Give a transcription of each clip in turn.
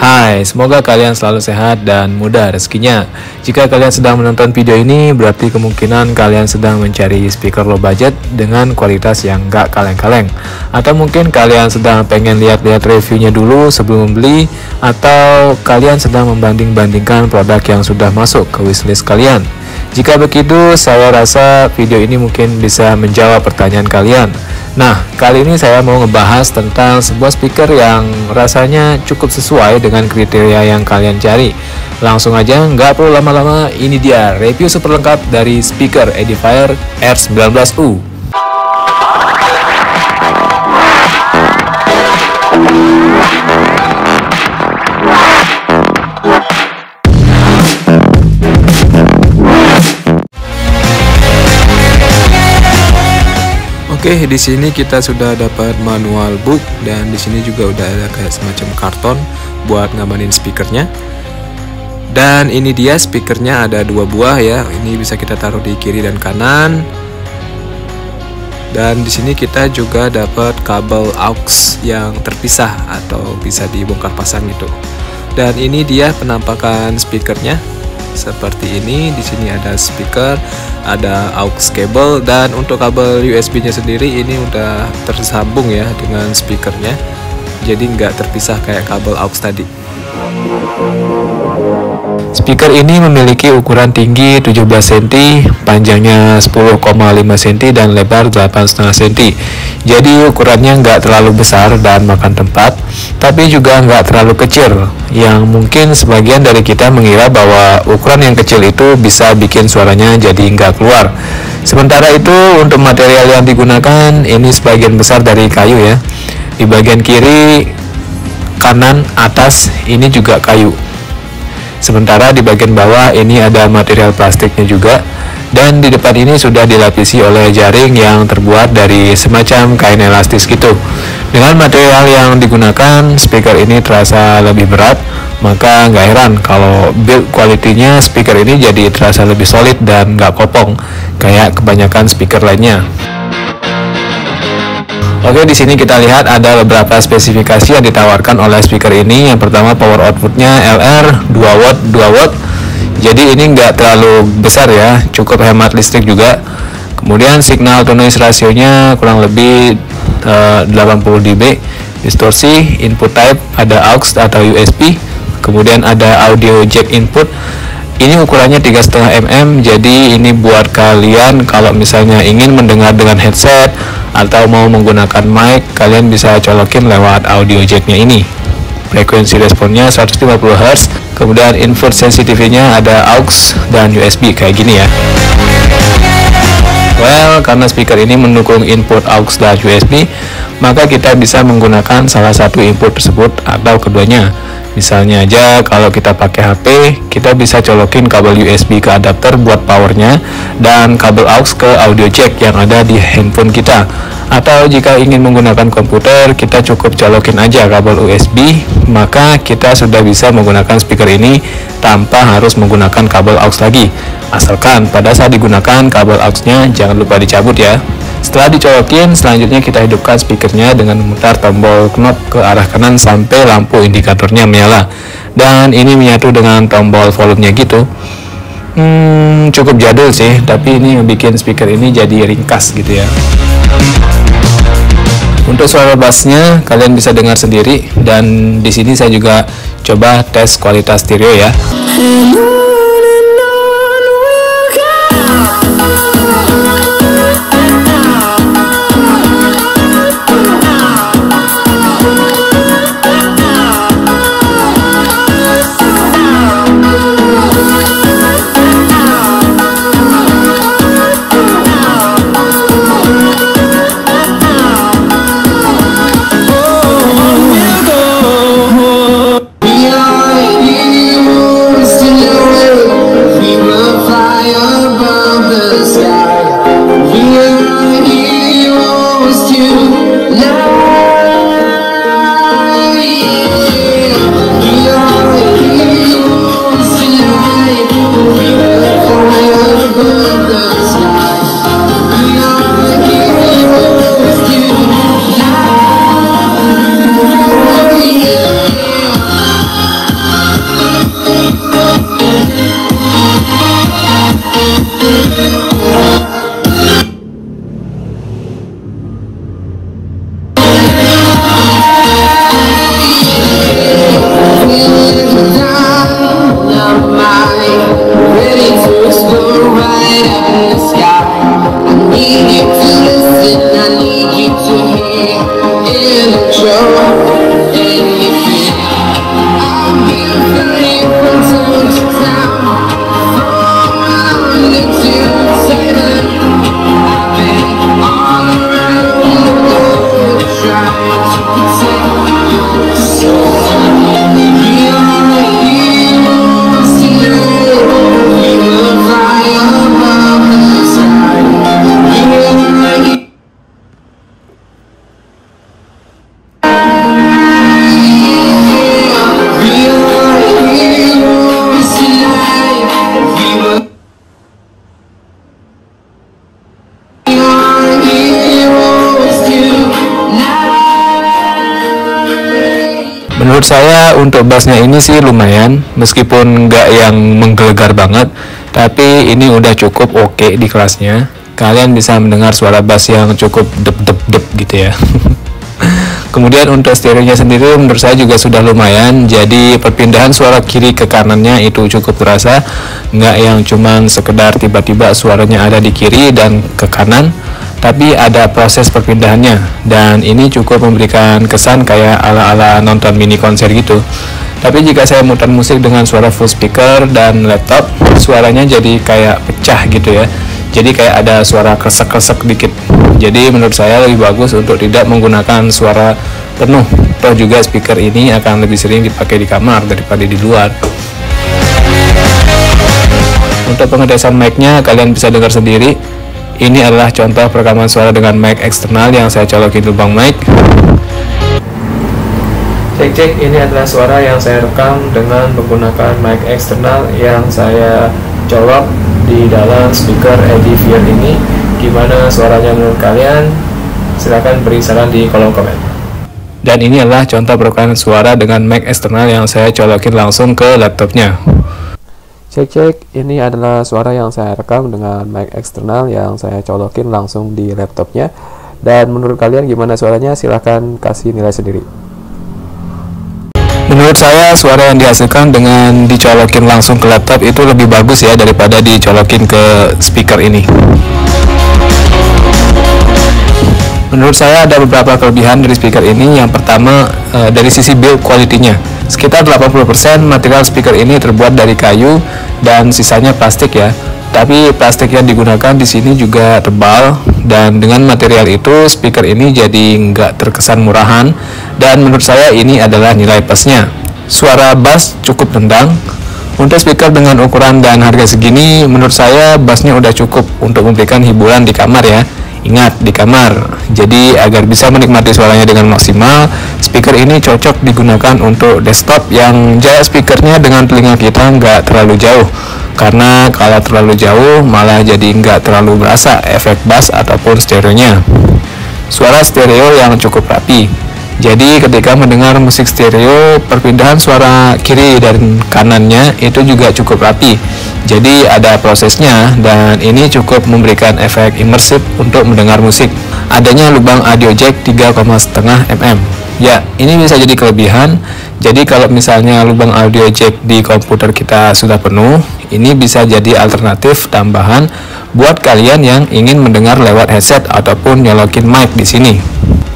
Hai, semoga kalian selalu sehat dan mudah rezekinya. Jika kalian sedang menonton video ini, berarti kemungkinan kalian sedang mencari speaker low budget dengan kualitas yang gak kaleng-kaleng. Atau mungkin kalian sedang pengen lihat-lihat reviewnya dulu sebelum membeli, atau kalian sedang membanding-bandingkan produk yang sudah masuk ke wishlist kalian. Jika begitu, saya rasa video ini mungkin bisa menjawab pertanyaan kalian. Nah, kali ini saya mau ngebahas tentang sebuah speaker yang rasanya cukup sesuai dengan kriteria yang kalian cari. Langsung aja, nggak perlu lama-lama, ini dia review super lengkap dari speaker Edifier R19U. Oke, di sini kita sudah dapat manual book dan di sini juga udah ada kayak semacam karton buat ngamanin speakernya. Dan ini dia speakernya, ada dua buah ya. Ini bisa kita taruh di kiri dan kanan. Dan di sini kita juga dapat kabel aux yang terpisah atau bisa dibongkar pasang gitu. Dan ini dia penampakan speakernya. Seperti ini, di sini ada speaker, ada aux cable, dan untuk kabel USB-nya sendiri ini udah tersambung ya dengan speakernya, jadi nggak terpisah kayak kabel aux tadi. Speaker ini memiliki ukuran tinggi 17 cm, panjangnya 10,5 cm, dan lebar 8,5 cm. Jadi ukurannya nggak terlalu besar dan makan tempat, tapi juga nggak terlalu kecil, yang mungkin sebagian dari kita mengira bahwa ukuran yang kecil itu bisa bikin suaranya jadi nggak keluar. Sementara itu untuk material yang digunakan ini sebagian besar dari kayu ya. Di bagian kiri, kanan, atas ini juga kayu. Sementara di bagian bawah ini ada material plastiknya juga, dan di depan ini sudah dilapisi oleh jaring yang terbuat dari semacam kain elastis gitu. Dengan material yang digunakan, speaker ini terasa lebih berat, maka nggak heran kalau build quality-nya speaker ini jadi terasa lebih solid dan nggak kopong kayak kebanyakan speaker lainnya. Oke, di sini kita lihat ada beberapa spesifikasi yang ditawarkan oleh speaker ini. Yang pertama, power outputnya LR 2W. Jadi ini nggak terlalu besar ya, cukup hemat listrik juga. Kemudian signal to noise rasionya kurang lebih 80 dB. Distorsi, input type ada aux atau USB. Kemudian ada audio jack input. Ini ukurannya 3,5 mm, jadi ini buat kalian kalau misalnya ingin mendengar dengan headset atau mau menggunakan mic, kalian bisa colokin lewat audio jacknya ini. Frekuensi responnya 150 Hz, kemudian input sensitivity-nya ada aux dan USB kayak gini ya. Well, karena speaker ini mendukung input aux dan USB, maka kita bisa menggunakan salah satu input tersebut atau keduanya. Misalnya aja kalau kita pakai HP, kita bisa colokin kabel USB ke adapter buat powernya dan kabel aux ke audio jack yang ada di handphone kita. Atau jika ingin menggunakan komputer, kita cukup colokin aja kabel USB, maka kita sudah bisa menggunakan speaker ini tanpa harus menggunakan kabel aux lagi. Asalkan pada saat digunakan kabel aux-nya jangan lupa dicabut ya. Setelah dicolokin, selanjutnya kita hidupkan speakernya dengan memutar tombol knob ke arah kanan sampai lampu indikatornya menyala. Dan ini menyatu dengan tombol volumenya gitu. Cukup jadul sih, tapi ini bikin speaker ini jadi ringkas gitu ya. Untuk suara bassnya kalian bisa dengar sendiri, dan di sini saya juga coba tes kualitas stereo ya. Menurut saya untuk bassnya ini sih lumayan, meskipun nggak yang menggelegar banget, tapi ini udah cukup oke di kelasnya. Kalian bisa mendengar suara bass yang cukup dep gitu ya. Kemudian untuk stereonya sendiri menurut saya juga sudah lumayan, jadi perpindahan suara kiri ke kanannya itu cukup terasa, nggak yang cuman sekedar tiba-tiba suaranya ada di kiri dan ke kanan, tapi ada proses perpindahannya, dan ini cukup memberikan kesan kayak ala-ala nonton mini konser gitu. Tapi jika saya muter musik dengan suara full speaker dan laptop, suaranya jadi kayak pecah gitu ya, jadi kayak ada suara kresek-kresek dikit. Jadi menurut saya lebih bagus untuk tidak menggunakan suara penuh, toh juga speaker ini akan lebih sering dipakai di kamar daripada di luar. Untuk pengetesan mic-nya kalian bisa dengar sendiri. Ini adalah contoh perekaman suara dengan mic eksternal yang saya colokin lubang mic. Cek, ini adalah suara yang saya rekam dengan menggunakan mic eksternal yang saya colok di dalam speaker Edifier ini. Gimana suaranya menurut kalian? Silahkan beri saran di kolom komen. Dan ini adalah contoh perekaman suara dengan mic eksternal yang saya colokin langsung ke laptopnya. Cek, ini adalah suara yang saya rekam dengan mic eksternal yang saya colokin langsung di laptopnya. Dan menurut kalian gimana suaranya? Silahkan kasih nilai sendiri. Menurut saya suara yang dihasilkan dengan dicolokin langsung ke laptop itu lebih bagus ya daripada dicolokin ke speaker ini. Menurut saya ada beberapa kelebihan dari speaker ini. Yang pertama, dari sisi build quality-nya. Sekitar 80% material speaker ini terbuat dari kayu dan sisanya plastik ya. Tapi plastik yang digunakan di sini juga tebal, dan dengan material itu speaker ini jadi nggak terkesan murahan, dan menurut saya ini adalah nilai plusnya. Suara bass cukup tendang. Untuk speaker dengan ukuran dan harga segini, menurut saya bassnya udah cukup untuk memberikan hiburan di kamar ya. Ingat, di kamar. Jadi agar bisa menikmati suaranya dengan maksimal, speaker ini cocok digunakan untuk desktop yang jarak speakernya dengan telinga kita nggak terlalu jauh. Karena kalau terlalu jauh malah jadi nggak terlalu berasa efek bass ataupun stereonya. Suara stereo yang cukup rapi. Jadi ketika mendengar musik stereo, perpindahan suara kiri dan kanannya itu juga cukup rapi. Jadi ada prosesnya, dan ini cukup memberikan efek imersif untuk mendengar musik. Adanya lubang audio jack 3,5 mm. Ya, ini bisa jadi kelebihan. Jadi kalau misalnya lubang audio jack di komputer kita sudah penuh, ini bisa jadi alternatif tambahan buat kalian yang ingin mendengar lewat headset ataupun nyolokin mic di sini.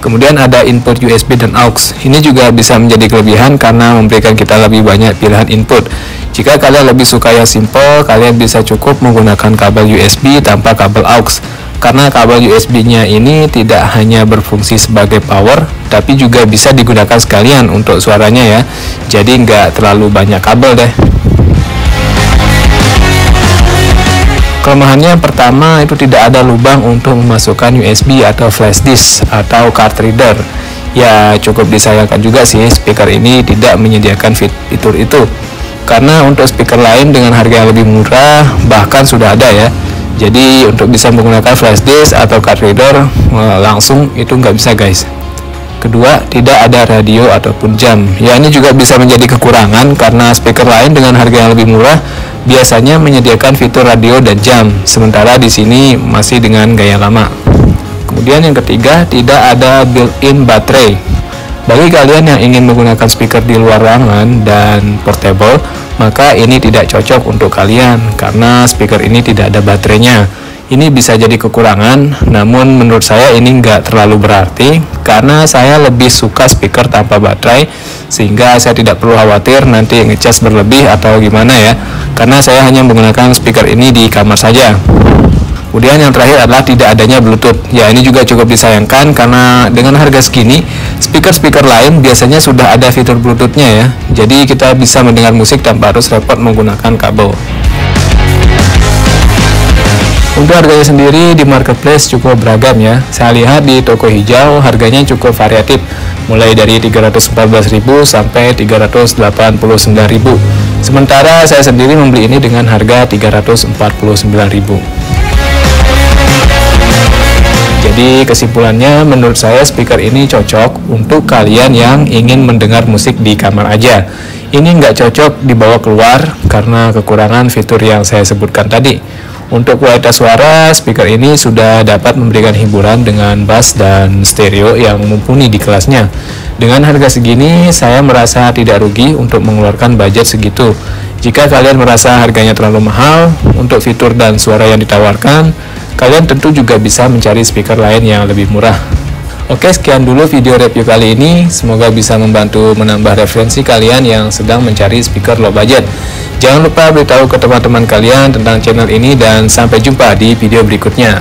Kemudian ada input USB dan aux. Ini juga bisa menjadi kelebihan karena memberikan kita lebih banyak pilihan input. Jika kalian lebih suka yang simple, kalian bisa cukup menggunakan kabel USB tanpa kabel aux. Karena kabel USB-nya ini tidak hanya berfungsi sebagai power, tapi juga bisa digunakan sekalian untuk suaranya ya. Jadi nggak terlalu banyak kabel deh. Kelemahannya yang pertama itu tidak ada lubang untuk memasukkan USB atau flash disk atau card reader. Ya cukup disayangkan juga sih speaker ini tidak menyediakan fitur itu. Karena untuk speaker lain dengan harga yang lebih murah bahkan sudah ada ya. Jadi untuk bisa menggunakan flash disk atau card reader langsung itu nggak bisa guys. Kedua, tidak ada radio ataupun jam. Ya ini juga bisa menjadi kekurangan karena speaker lain dengan harga yang lebih murah biasanya menyediakan fitur radio dan jam, sementara di sini masih dengan gaya lama. Kemudian yang ketiga, tidak ada built-in baterai. Bagi kalian yang ingin menggunakan speaker di luar ruangan dan portable, maka ini tidak cocok untuk kalian karena speaker ini tidak ada baterainya. Ini bisa jadi kekurangan, namun menurut saya ini nggak terlalu berarti karena saya lebih suka speaker tanpa baterai, sehingga saya tidak perlu khawatir nanti ngecas berlebih atau gimana ya, karena saya hanya menggunakan speaker ini di kamar saja. Kemudian yang terakhir adalah tidak adanya Bluetooth. Ya, ini juga cukup disayangkan karena dengan harga segini, speaker-speaker lain biasanya sudah ada fitur Bluetooth-nya ya. Jadi kita bisa mendengar musik tanpa harus repot menggunakan kabel. Untuk harganya sendiri di marketplace cukup beragam ya. Saya lihat di toko hijau harganya cukup variatif, mulai dari 314.000 sampai 389.000. Sementara saya sendiri membeli ini dengan harga 349.000. Jadi kesimpulannya, menurut saya speaker ini cocok untuk kalian yang ingin mendengar musik di kamar aja. Ini nggak cocok dibawa keluar karena kekurangan fitur yang saya sebutkan tadi. Untuk kualitas suara, speaker ini sudah dapat memberikan hiburan dengan bass dan stereo yang mumpuni di kelasnya. Dengan harga segini, saya merasa tidak rugi untuk mengeluarkan budget segitu. Jika kalian merasa harganya terlalu mahal untuk fitur dan suara yang ditawarkan, kalian tentu juga bisa mencari speaker lain yang lebih murah. Oke, sekian dulu video review kali ini. Semoga bisa membantu menambah referensi kalian yang sedang mencari speaker low budget. Jangan lupa beritahu ke teman-teman kalian tentang channel ini dan sampai jumpa di video berikutnya.